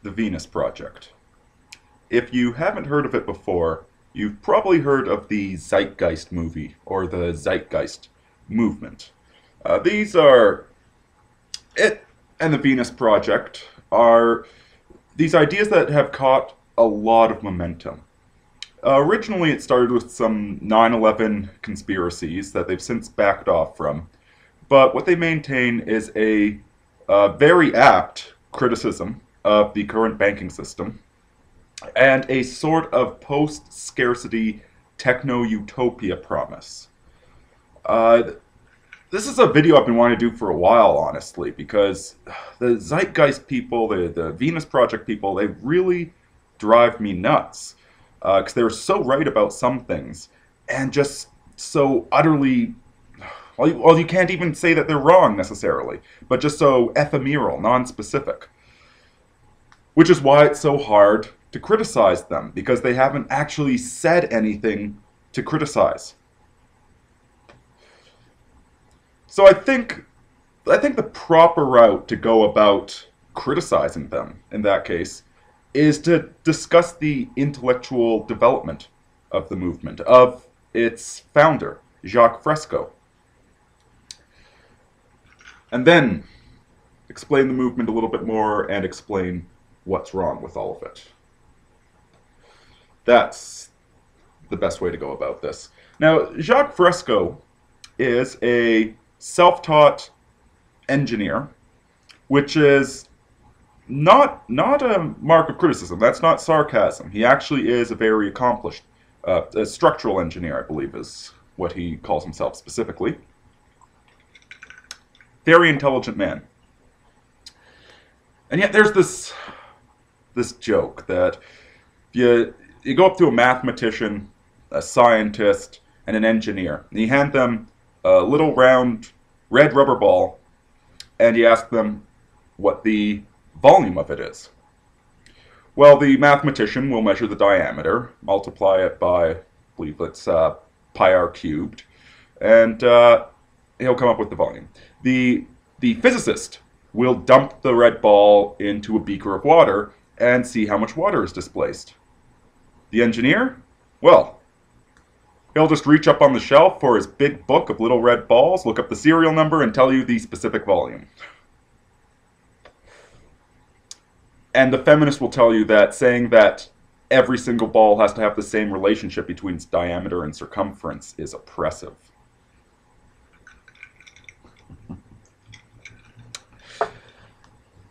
the Venus Project. If you haven't heard of it before, you've probably heard of the Zeitgeist movie or the Zeitgeist movement. These are it and the Venus Project are these ideas that have caught a lot of momentum. Originally, it started with some 9/11 conspiracies that they've since backed off from, but what they maintain is a very apt criticism of the current banking system and a sort of post-scarcity techno-utopia promise. Uh, this is a video I've been wanting to do for a while, honestly, because the Zeitgeist people, the Venus Project people, they really drive me nuts. Because they're so right about some things, and just so utterly, well, you can't even say that they're wrong necessarily, but just so ephemeral, non-specific. Which is why it's so hard to criticize them, because they haven't actually said anything to criticize. So I think the proper route to go about criticizing them, in that case, is to discuss the intellectual development of the movement, of its founder, Jacques Fresco. And then explain the movement a little bit more and explain what's wrong with all of it. That's the best way to go about this. Now, Jacques Fresco is a self-taught engineer, which is not a mark of criticism. That's not sarcasm. He actually is a very accomplished a structural engineer, I believe, is what he calls himself specifically. Very intelligent man. And yet there's this joke that you go up to a mathematician, a scientist, and an engineer, and you hand them a little round red rubber ball, and you ask them what the volume of it is. Well, the mathematician will measure the diameter, multiply it by, I believe it's pi r cubed, and he'll come up with the volume. The physicist will dump the red ball into a beaker of water and see how much water is displaced. The engineer? Well, he'll just reach up on the shelf for his big book of little red balls, look up the serial number, and tell you the specific volume. And the feminist will tell you that saying that every single ball has to have the same relationship between its diameter and circumference is oppressive.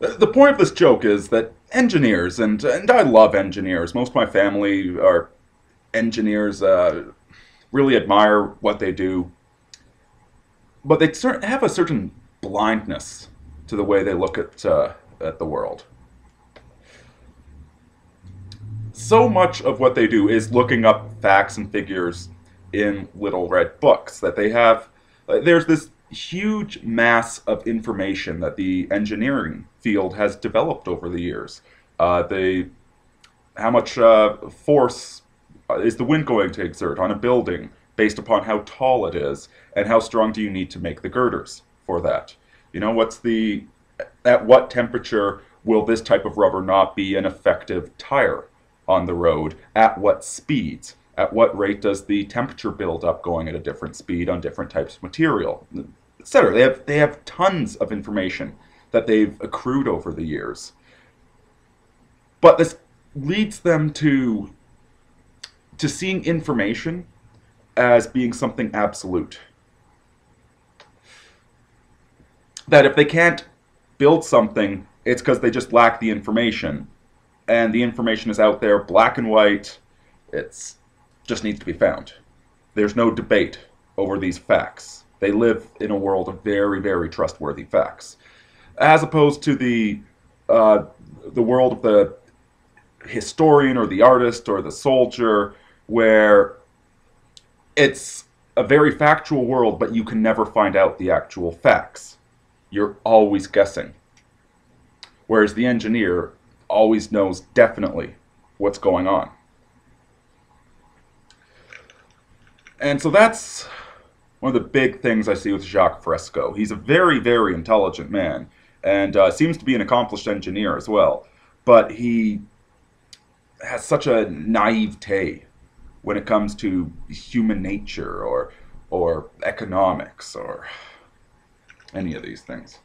The point of this joke is that engineers, and I love engineers, most of my family are engineers, really admire what they do, but they have a certain blindness to the way they look at the world. So much of what they do is looking up facts and figures in little red books that they have. There's this huge mass of information that the engineering field has developed over the years. How much force is the wind going to exert on a building based upon how tall it is, and how strong do you need to make the girders for that? You know, at what temperature will this type of rubber not be an effective tire on the road? At what speeds? At what rate does the temperature build up going at a different speed on different types of material, etc.? They have tons of information that they've accrued over the years. But this leads them to seeing information as being something absolute. That if they can't build something, it's because they just lack the information. And the information is out there, black and white. It just needs to be found. There's no debate over these facts. They live in a world of very, very trustworthy facts, as opposed to the world of the historian or the artist or the soldier, where it's a very factual world, but you can never find out the actual facts. You're always guessing. Whereas the engineer always knows definitely what's going on. And so that's one of the big things I see with Jacques Fresco. He's a very, very intelligent man, and seems to be an accomplished engineer as well. but he has such a naivete when it comes to human nature or economics or any of these things.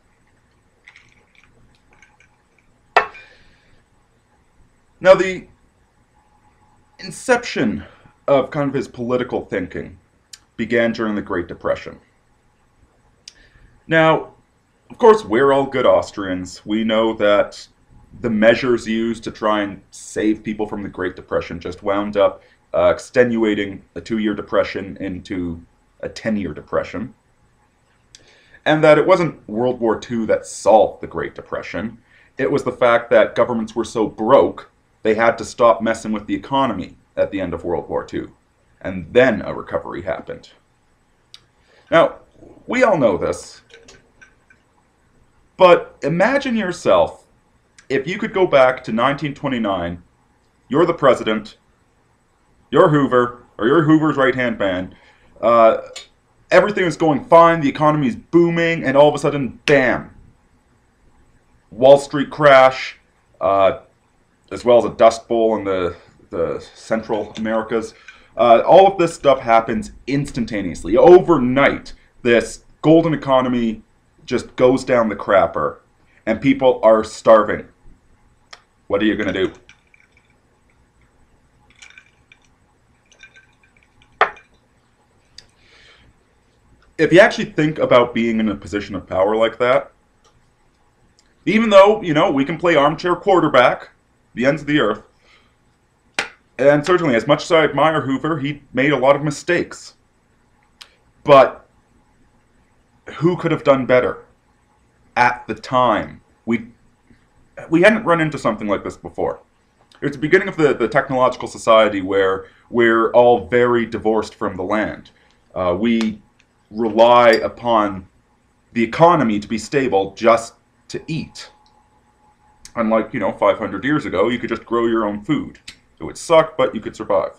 Now, the inception of kind of his political thinking began during the Great Depression. Now, of course, we're all good Austrians. We know that the measures used to try and save people from the Great Depression just wound up extenuating a 2-year depression into a 10-year depression. And that it wasn't World War II that solved the Great Depression. It was the fact that governments were so broke, they had to stop messing with the economy at the end of World War II. And then a recovery happened. Now, we all know this. But imagine yourself, if you could go back to 1929, you're the president, you're Hoover, or you're Hoover's right-hand man, everything is going fine, the economy is booming, and all of a sudden, bam! Wall Street crash, as well as a dust bowl in the Central Americas. All of this stuff happens instantaneously. Overnight, this golden economy just goes down the crapper, and people are starving. What are you going to do? If you actually think about being in a position of power like that, even though, you know, we can play armchair quarterback, the ends of the earth, and certainly, as much as I admire Hoover, he made a lot of mistakes. But who could have done better at the time? We hadn't run into something like this before. It's the beginning of the technological society where we're all very divorced from the land. We rely upon the economy to be stable just to eat. Unlike, 500 years ago, you could just grow your own food. It would suck, but you could survive.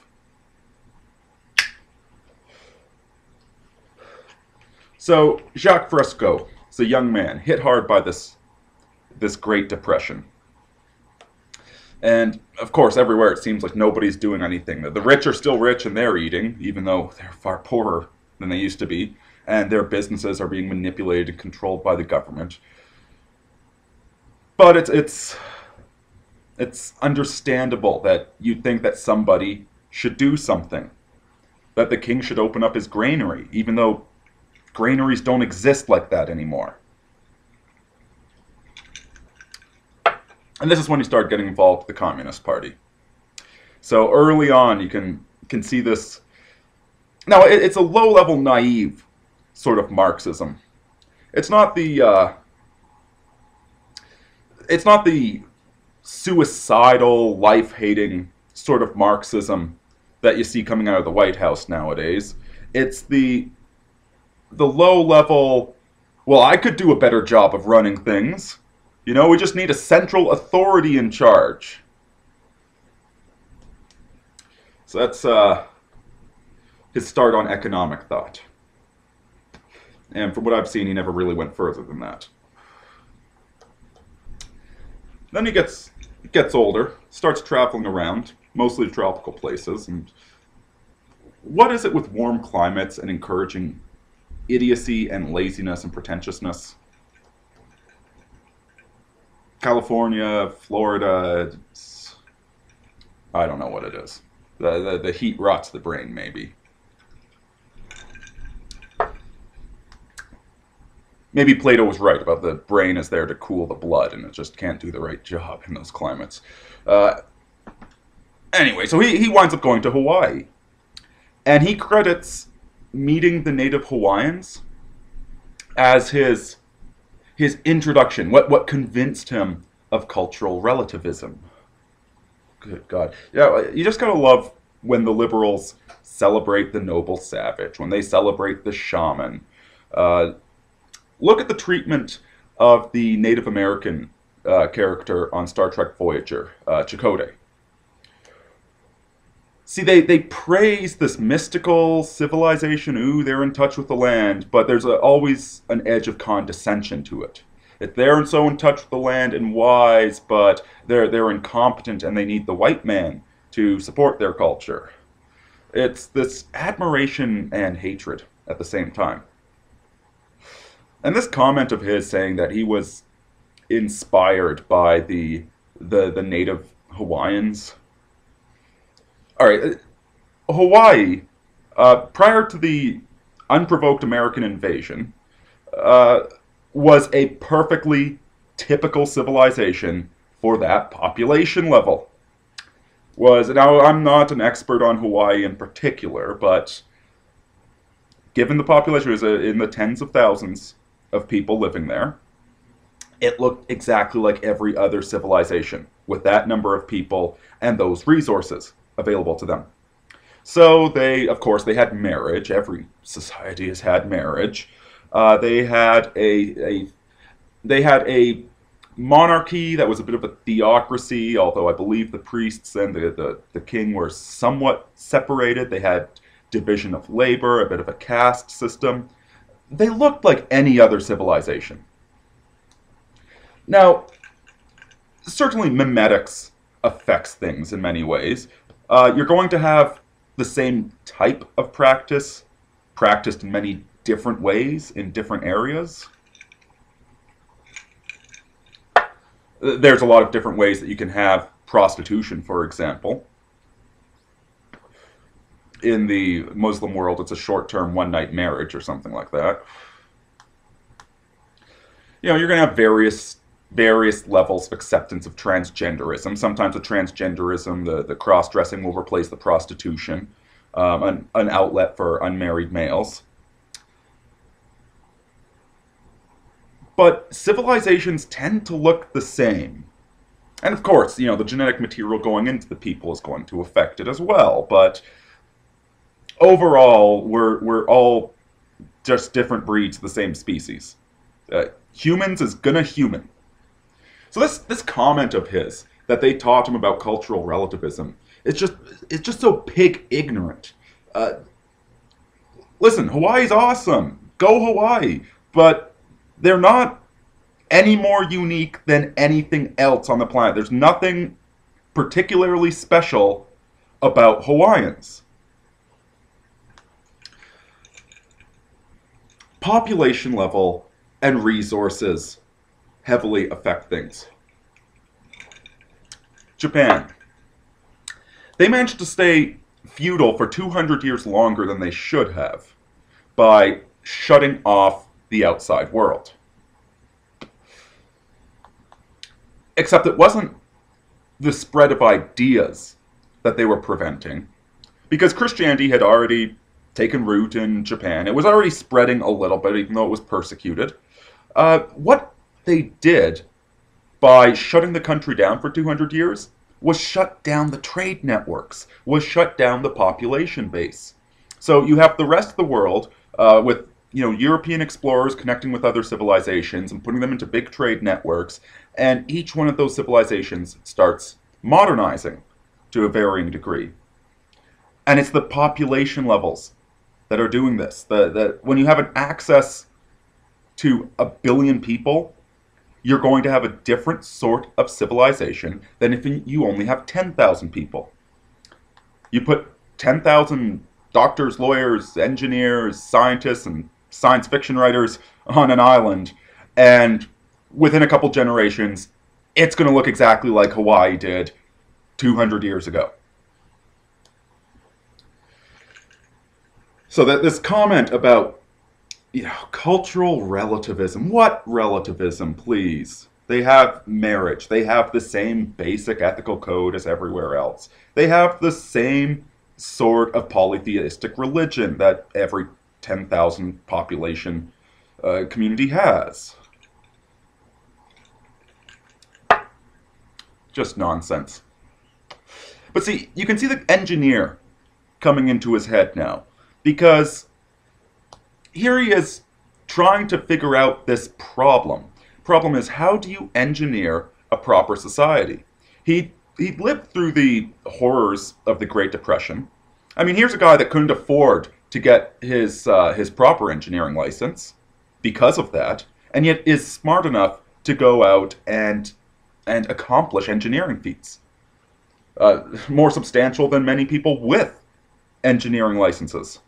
So, Jacques Fresco is a young man hit hard by this Great Depression. And, of course, everywhere it seems like nobody's doing anything. The rich are still rich and they're eating, even though they're far poorer than they used to be. And their businesses are being manipulated and controlled by the government. But it's understandable that you'd think that somebody should do something. That the king should open up his granary, even though granaries don't exist like that anymore. And this is when you start getting involved with the Communist Party. So early on, you can see this. Now, it's a low-level, naive sort of Marxism. It's not the suicidal, life-hating sort of Marxism that you see coming out of the White House nowadays. It's the low-level, well, I could do a better job of running things. We just need a central authority in charge. So that's his start on economic thought. And from what I've seen, he never really went further than that. Then he gets older, starts traveling around, mostly tropical places. And what is it with warm climates and encouraging idiocy and laziness and pretentiousness? California, Florida, I don't know what it is. The heat rots the brain, maybe. Maybe Plato was right about the brain is there to cool the blood, and it just can't do the right job in those climates. Anyway, so he winds up going to Hawaii. And he credits meeting the native Hawaiians as his introduction, what convinced him of cultural relativism. Good God. Yeah, you just gotta love when the liberals celebrate the noble savage, when they celebrate the shaman. Look at the treatment of the Native American character on Star Trek Voyager, Chakotay. See, they praise this mystical civilization. Ooh, they're in touch with the land, but there's always an edge of condescension to it. They're so in touch with the land and wise, but they're incompetent and they need the white man to support their culture. It's this admiration and hatred at the same time. And this comment of his saying that he was inspired by the native Hawaiians. All right, Hawaii, prior to the unprovoked American invasion, was a perfectly typical civilization for that population level. Now I'm not an expert on Hawaii in particular, but given the population was in the tens of thousands of people living there, it looked exactly like every other civilization with that number of people and those resources available to them. So of course, they had marriage. Every society has had marriage. They had a monarchy that was a bit of a theocracy, although I believe the priests and the king were somewhat separated. They had division of labor, a bit of a caste system. They looked like any other civilization. Now, certainly mimetics affects things in many ways. You're going to have the same type of practice, practiced in many different ways in different areas. There's a lot of different ways that you can have prostitution, for example. In the Muslim world, it's a short-term one-night marriage or something like that. You're going to have various levels of acceptance of transgenderism. Sometimes with transgenderism, the cross-dressing will replace the prostitution, an outlet for unmarried males. But civilizations tend to look the same. And of course, the genetic material going into the people is going to affect it as well. But overall, we're all just different breeds of the same species. Humans is gonna human. So this comment of his that they taught him about cultural relativism, it's just so pig ignorant. Listen, Hawaii's awesome. Go Hawaii. But they're not any more unique than anything else on the planet. There's nothing particularly special about Hawaiians. Population level and resources heavily affect things. Japan. They managed to stay feudal for 200 years longer than they should have by shutting off the outside world. Except it wasn't the spread of ideas that they were preventing, because Christianity had already taken root in Japan. It was already spreading a little bit, even though it was persecuted. What they did by shutting the country down for 200 years was shut down the trade networks, was shut down the population base. So you have the rest of the world with European explorers connecting with other civilizations and putting them into big trade networks, and each one of those civilizations starts modernizing to a varying degree. And it's the population levels that are doing this. When you have an access to 1 billion people, you're going to have a different sort of civilization than if you only have 10,000 people. You put 10,000 doctors, lawyers, engineers, scientists, and science fiction writers on an island, and within a couple generations, it's going to look exactly like Hawaii did 200 years ago. So that this comment about cultural relativism, what relativism, please? They have marriage. They have the same basic ethical code as everywhere else. They have the same sort of polytheistic religion that every 10,000 population community has. Just nonsense. But see, you can see the engineer coming into his head now, because here he is trying to figure out this problem. Problem is, how do you engineer a proper society? He lived through the horrors of the Great Depression. I mean, here's a guy that couldn't afford to get his proper engineering license because of that, and yet is smart enough to go out and accomplish engineering feats. More substantial than many people with engineering licenses.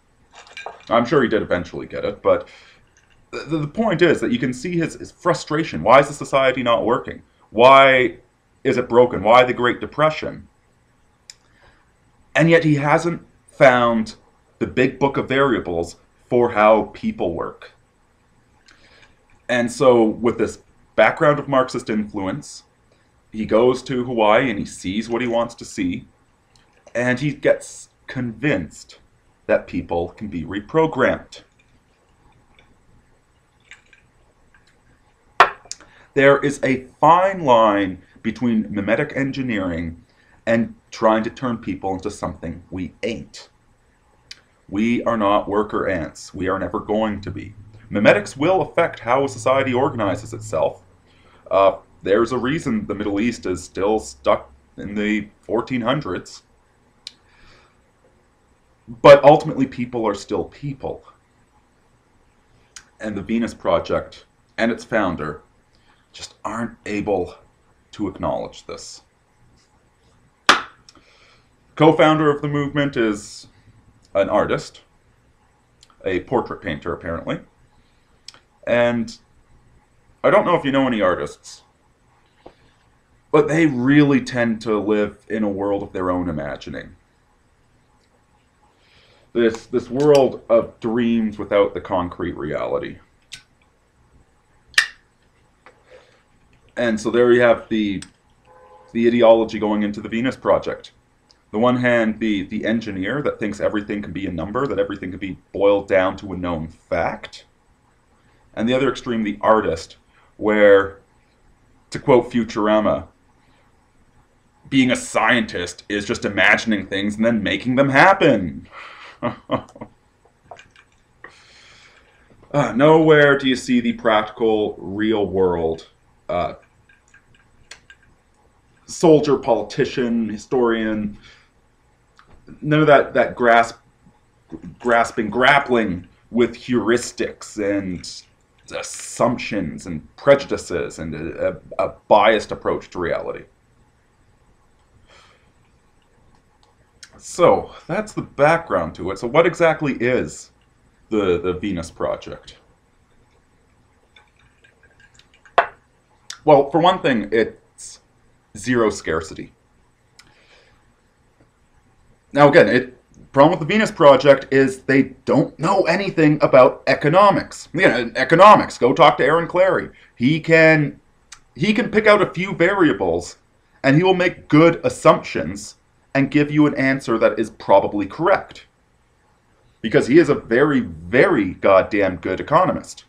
I'm sure he did eventually get it, but the point is that you can see his frustration. Why is the society not working? Why is it broken? Why the Great Depression? And yet he hasn't found the big book of variables for how people work. And so with this background of Marxist influence, he goes to Hawaii and he sees what he wants to see, and he gets convinced that people can be reprogrammed. There is a fine line between mimetic engineering and trying to turn people into something we ain't. We are not worker ants. We are never going to be. Mimetics will affect how a society organizes itself. There's a reason the Middle East is still stuck in the 1400s. But ultimately, people are still people. And the Venus Project and its founder just aren't able to acknowledge this. Co-founder of the movement is an artist, a portrait painter apparently. And I don't know if you know any artists, but they really tend to live in a world of their own imagining. This world of dreams without the concrete reality. And so there you have the ideology going into the Venus Project. On the one hand, the engineer that thinks everything can be a number, that everything can be boiled down to a known fact. And the other extreme, the artist, where, to quote Futurama, being a scientist is just imagining things and then making them happen. Nowhere do you see the practical, real world soldier, politician, historian. None of that grappling with heuristics and assumptions and prejudices and a biased approach to reality. So that's the background to it. So what exactly is the Venus Project? Well, for one thing, it's zero scarcity. Now again, the problem with the Venus Project is they don't know anything about economics. Economics, go talk to Aaron Clarey. He can pick out a few variables and he will make good assumptions and give you an answer that is probably correct. Because he is a very, very goddamn good economist.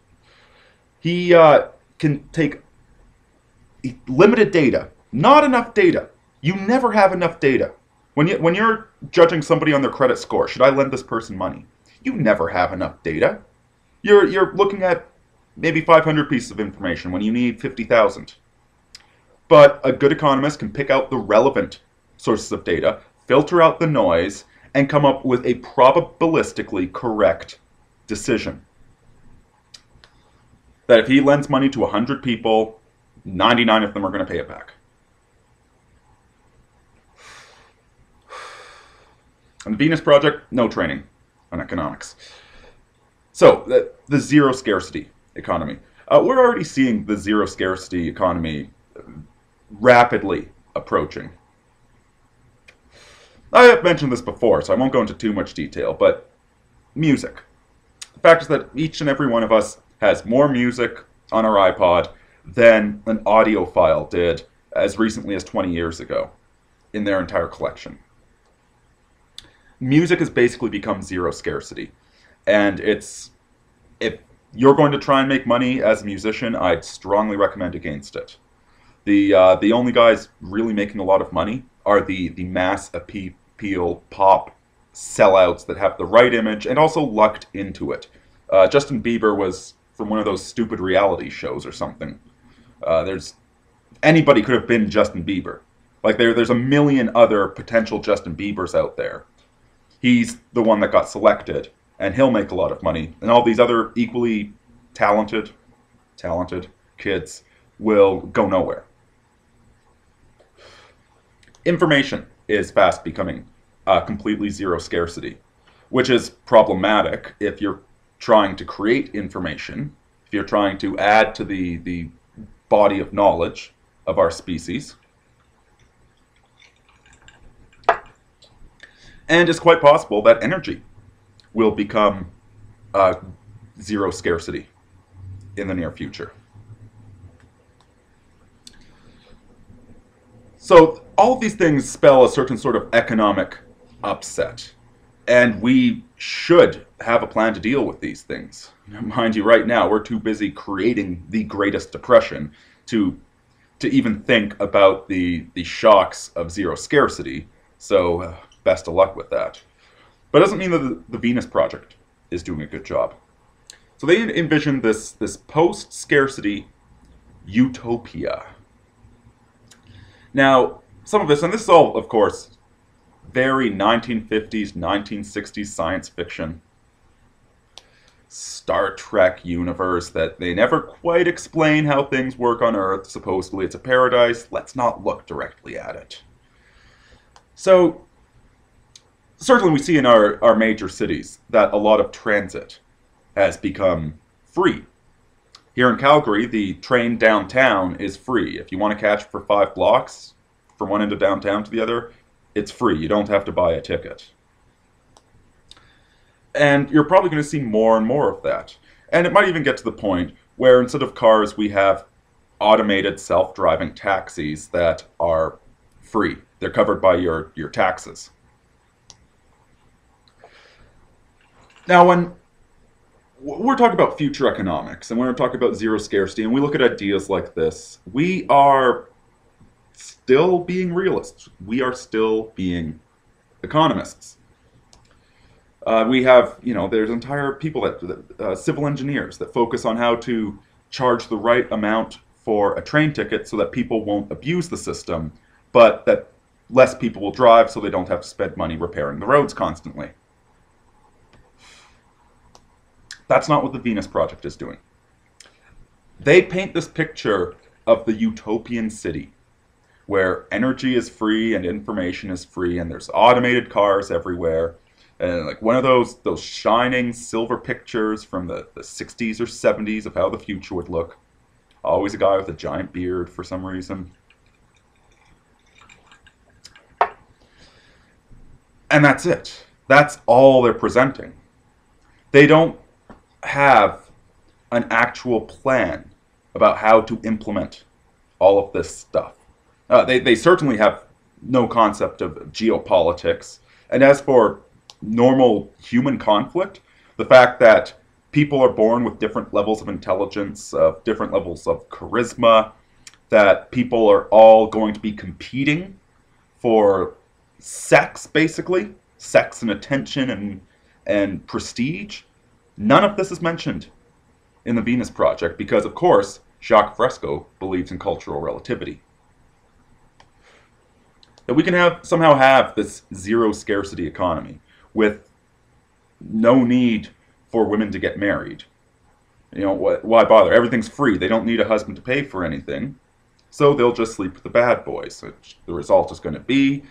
He can take limited data, not enough data. You never have enough data. When you're judging somebody on their credit score, should I lend this person money? You never have enough data. You're looking at maybe 500 pieces of information when you need 50,000. But a good economist can pick out the relevant sources of data, filter out the noise, and come up with a probabilistically correct decision. That if he lends money to 100 people, 99 of them are going to pay it back. On the Venus Project, no training on economics. So, the zero scarcity economy. We're already seeing the zero scarcity economy rapidly approaching. I have mentioned this before, so I won't go into too much detail, but music. The fact is that each and every one of us has more music on our iPod than an audiophile did as recently as 20 years ago in their entire collection. Music has basically become zero scarcity, and if you're going to try and make money as a musician, I'd strongly recommend against it. The only guys really making a lot of money are the mass appeal pop sellouts that have the right image and also lucked into it. Justin Bieber was from one of those stupid reality shows or something. Anybody could have been Justin Bieber. Like there's a million other potential Justin Biebers out there. He's the one that got selected, and he'll make a lot of money. And all these other equally talented kids will go nowhere. Information is fast becoming completely zero scarcity, which is problematic if you're trying to create information, if you're trying to add to the body of knowledge of our species. And it's quite possible that energy will become zero scarcity in the near future. So all of these things spell a certain sort of economic upset, and we should have a plan to deal with these things. Mind you, right now we're too busy creating the Greatest Depression to even think about the shocks of zero scarcity, so best of luck with that. But it doesn't mean that the Venus Project is doing a good job. So they envisioned this post-scarcity utopia. Now, some of this, and this is all, of course, very 1950s, 1960s science fiction. Star Trek universe that they never quite explain how things work on Earth. Supposedly it's a paradise. Let's not look directly at it. So, certainly we see in our major cities that a lot of transit has become free. Here in Calgary, the train downtown is free. If you want to catch for 5 blocks from one end of downtown to the other, it's free. You don't have to buy a ticket. And you're probably going to see more and more of that. And it might even get to the point where instead of cars, we have automated self-driving taxis that are free. They're covered by your taxes. Now, when we're talking about future economics, and when we're talking about zero scarcity, and we look at ideas like this, we are still being realists. We are still being economists. We have, there's entire people that civil engineers that focus on how to charge the right amount for a train ticket so that people won't abuse the system, but that less people will drive so they don't have to spend money repairing the roads constantly. That's not what the Venus Project is doing. They paint this picture of the utopian city where energy is free and information is free and there's automated cars everywhere. And like one of those shining silver pictures from the 60s or 70s of how the future would look. Always a guy with a giant beard for some reason. And that's it. That's all they're presenting. They don't have an actual plan about how to implement all of this stuff. They certainly have no concept of geopolitics. And as for normal human conflict, the fact that people are born with different levels of intelligence, different levels of charisma, that people are all going to be competing for sex, basically, sex and attention and prestige. None of this is mentioned in the Venus Project because, of course, Jacques Fresco believes in cultural relativity. That we can somehow have this zero scarcity economy with no need for women to get married. Why bother? Everything's free. They don't need a husband to pay for anything. So they'll just sleep with the bad boys. Which the result is going to be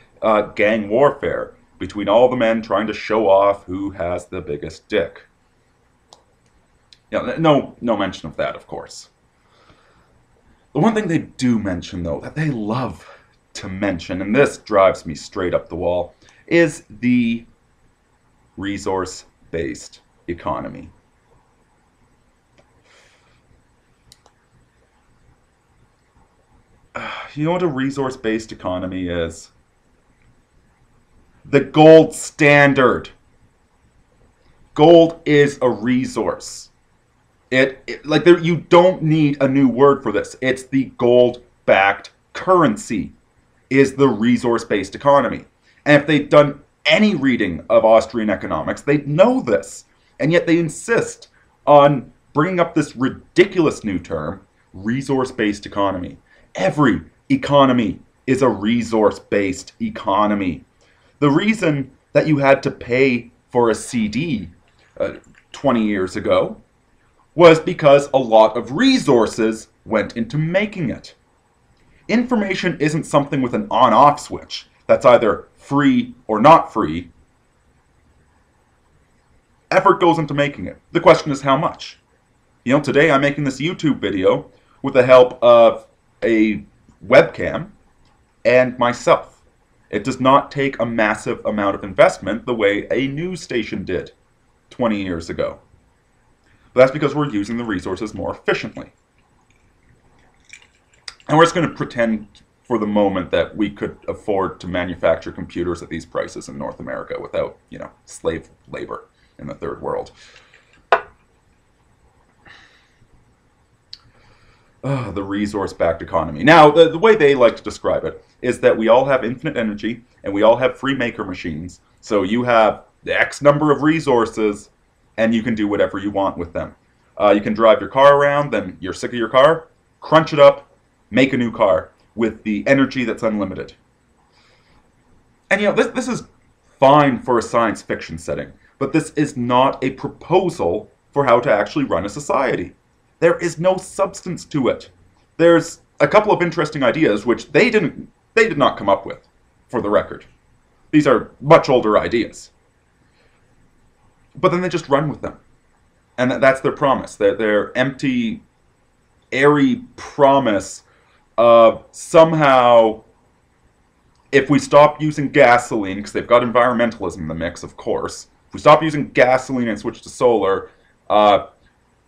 gang warfare between all the men trying to show off who has the biggest dick. No mention of that, of course. The one thing they do mention, though, that they love to mention, and this drives me straight up the wall, is the resource-based economy. You know what a resource-based economy is? The gold standard. Gold is a resource. You don't need a new word for this. It's the gold-backed currency is the resource-based economy. And if they'd done any reading of Austrian economics, they'd know this. And yet they insist on bringing up this ridiculous new term, resource-based economy. Every economy is a resource-based economy. The reason that you had to pay for a CD 20 years ago was because a lot of resources went into making it. Information isn't something with an on-off switch that's either free or not free. Effort goes into making it. The question is how much? You know, today I'm making this YouTube video with the help of a webcam and myself. It does not take a massive amount of investment the way a news station did 20 years ago. But that's because we're using the resources more efficiently. And we're just going to pretend for the moment that we could afford to manufacture computers at these prices in North America without, you know, slave labor in the third world. The resource-backed economy. Now, the way they like to describe it is that we all have infinite energy and we all have free maker machines. So you have the X number of resources and you can do whatever you want with them. You can drive your car around, then you're sick of your car, crunch it up, make a new car with the energy that's unlimited. And you know, this is fine for a science fiction setting, but this is not a proposal for how to actually run a society. There is no substance to it. There's a couple of interesting ideas which they did not come up with, for the record. These are much older ideas. But then they just run with them. And that's their promise. Their empty, airy promise of somehow, if we stop using gasoline, because they've got environmentalism in the mix, of course, if we stop using gasoline and switch to solar,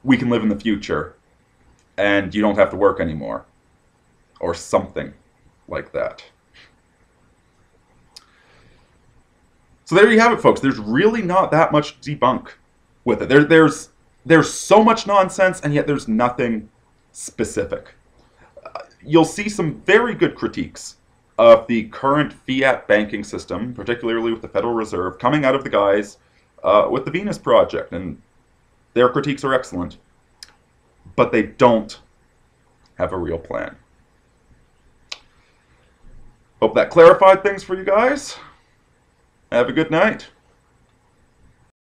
we can live in the future, and you don't have to work anymore. Or something like that. So there you have it, folks. There's really not that much to debunk with it. There's so much nonsense, and yet there's nothing specific. You'll see some very good critiques of the current fiat banking system, particularly with the Federal Reserve, coming out of the guys with the Venus Project, and their critiques are excellent, but they don't have a real plan. Hope that clarified things for you guys. Have a good night.